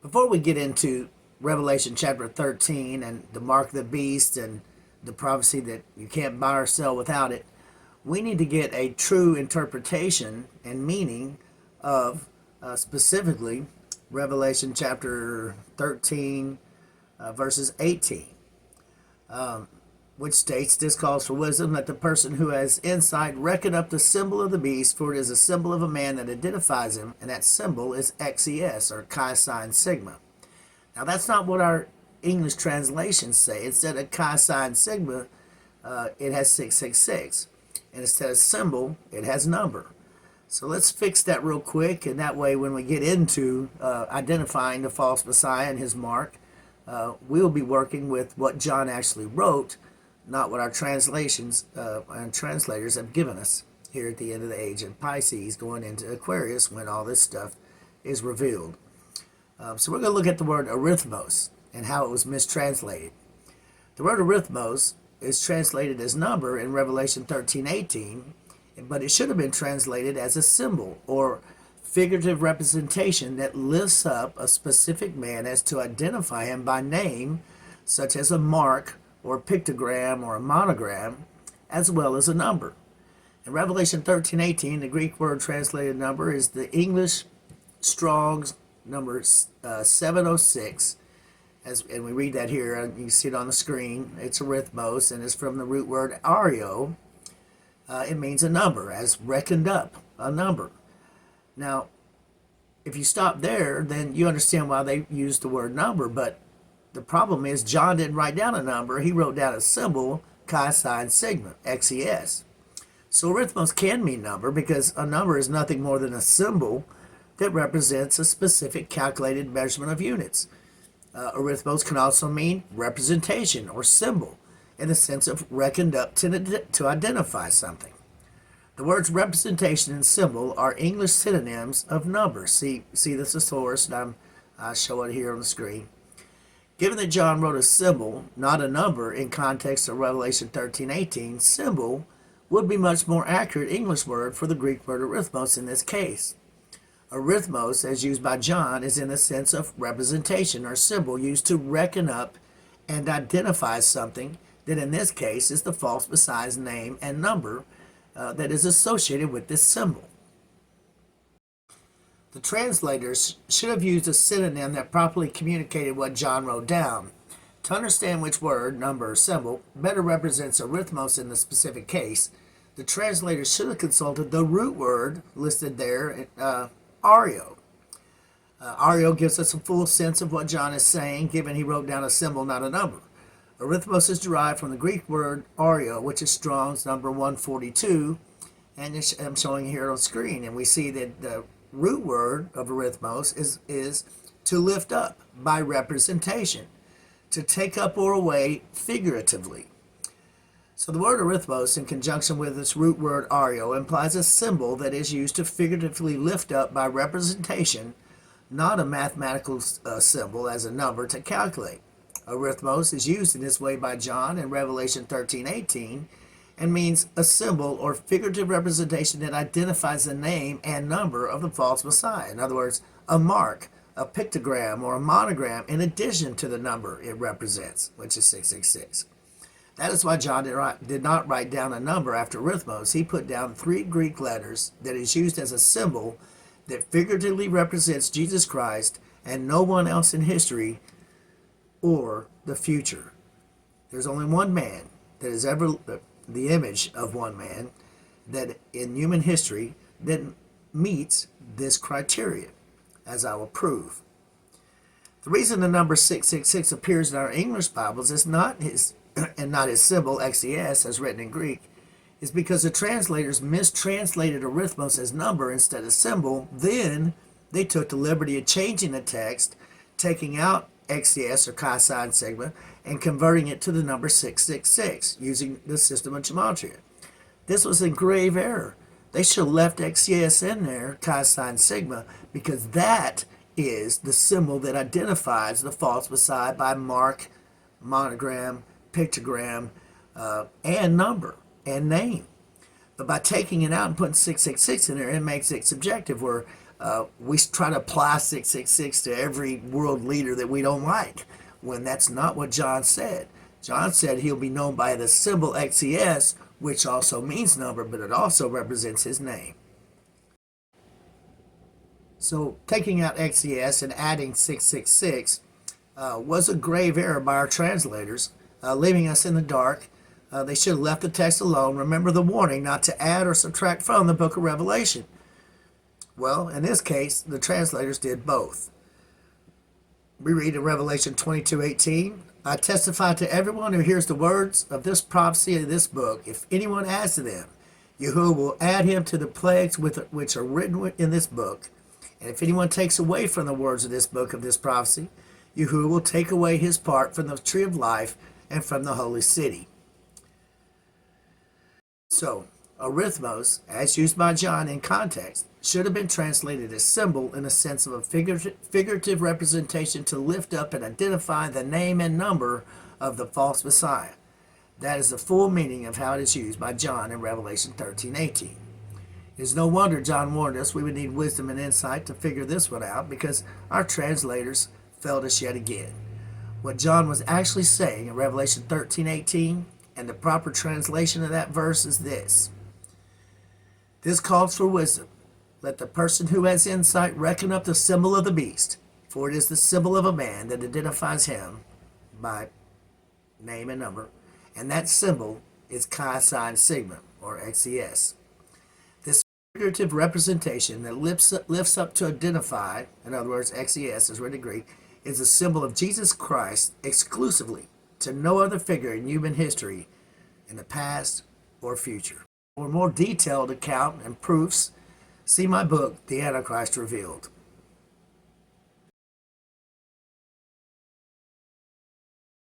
Before we get into Revelation chapter 13 and the mark of the beast and the prophecy that you can't buy or sell without it, we need to get a true interpretation and meaning of specifically Revelation chapter 13, verses 18, which states, "This calls for wisdom, that the person who has insight reckon up the symbol of the beast, for it is a symbol of a man that identifies him, and that symbol is XES, or Chi Sign Sigma." Now, that's not what our English translations say. Instead of Chi Sign Sigma, it has 666. And instead of symbol, it has number. So let's fix that real quick, and that way when we get into identifying the false Messiah and his mark, we'll be working with what John actually wrote, not what our translations and translators have given us here at the end of the age in Pisces, going into Aquarius when all this stuff is revealed. So we're going to look at the word arithmos and how it was mistranslated. The word arithmos is translated as number in Revelation 13:18, but it should have been translated as a symbol or figurative representation that lifts up a specific man as to identify him by name, such as a mark or a pictogram or a monogram, as well as a number. In Revelation 13:18, the Greek word translated number is the English Strong's number 706, and we read that here, and you can see it on the screen. It's arithmos, and it's from the root word ario. It means a number, as reckoned up, a number. Now, if you stop there, then you understand why they used the word number, but the problem is John didn't write down a number. He wrote down a symbol, Chi Sign Sigma, XES. So arithmos can mean number, because a number is nothing more than a symbol that represents a specific calculated measurement of units. Arithmos can also mean representation or symbol in the sense of reckoned up to identify something. The words representation and symbol are English synonyms of number. See the thesaurus, and I show it here on the screen. Given that John wrote a symbol, not a number, in context of Revelation 13:18, symbol would be much more accurate English word for the Greek word arithmos in this case. Arithmos, as used by John, is in the sense of representation or symbol used to reckon up and identify something that in this case is the false Messiah's name and number that is associated with this symbol. The translators should have used a synonym that properly communicated what John wrote down. To understand which word, number, or symbol better represents arithmos in the specific case, the translators should have consulted the root word listed there, ario. Ario gives us a full sense of what John is saying, given he wrote down a symbol, not a number. Arithmos is derived from the Greek word ario, which is Strong's number 142, and I'm showing here on screen. And we see that the root word of arithmos is to lift up by representation, to take up or away figuratively. So the word arithmos, in conjunction with its root word ario, implies a symbol that is used to figuratively lift up by representation, not a mathematical symbol as a number to calculate. Arithmos is used in this way by John in Revelation 13:18 and means a symbol or figurative representation that identifies the name and number of the false Messiah. In other words, a mark, a pictogram, or a monogram in addition to the number it represents, which is 666. That is why John did not write down a number after arithmos. He put down 3 Greek letters that is used as a symbol that figuratively represents Jesus Christ and no one else in history or the future. There's only one man that is ever the image of one man that in human history that meets this criteria, as I will prove. The reason the number 666 appears in our English Bibles is not his symbol XES as written in Greek, is because the translators mistranslated arithmos as number instead of symbol. Then they took the liberty of changing the text, taking out XES or Chi Sign Sigma and converting it to the number 666 using the system of gematria. This was a grave error. They should have left XES in there, Chi Sign Sigma, because that is the symbol that identifies the false Messiah by mark, monogram, pictogram, and number and name. But by taking it out and putting 666 in there, it makes it subjective, where We try to apply 666 to every world leader that we don't like, when that's not what John said. John said he'll be known by the symbol XES, which also means number, but it also represents his name. So taking out XES and adding 666 was a grave error by our translators, leaving us in the dark. They should have left the text alone. Remember the warning not to add or subtract from the book of Revelation. Well, in this case, the translators did both. We read in Revelation 22:18, I testify to everyone who hears the words of this prophecy of this book. If anyone adds to them, Yahuwah will add him to the plagues which are written in this book. And if anyone takes away from the words of this book of this prophecy, Yahuwah will take away his part from the tree of life and from the holy city. So, Arithmos, as used by John in context, should have been translated as symbol in a sense of a figurative representation to lift up and identify the name and number of the false Messiah. That is the full meaning of how it is used by John in Revelation 13:18. It is no wonder John warned us we would need wisdom and insight to figure this one out, because our translators failed us yet again. What John was actually saying in Revelation 13:18, and the proper translation of that verse, is this. This calls for wisdom. Let the person who has insight reckon up the symbol of the beast, for it is the symbol of a man that identifies him by name and number, and that symbol is Chi Sign Sigma, or XES. This figurative representation that lifts up to identify, in other words, XES is written in Greek, is a symbol of Jesus Christ exclusively, to no other figure in human history in the past or future. For a more detailed account and proofs, see my book, The Antichrist Revealed.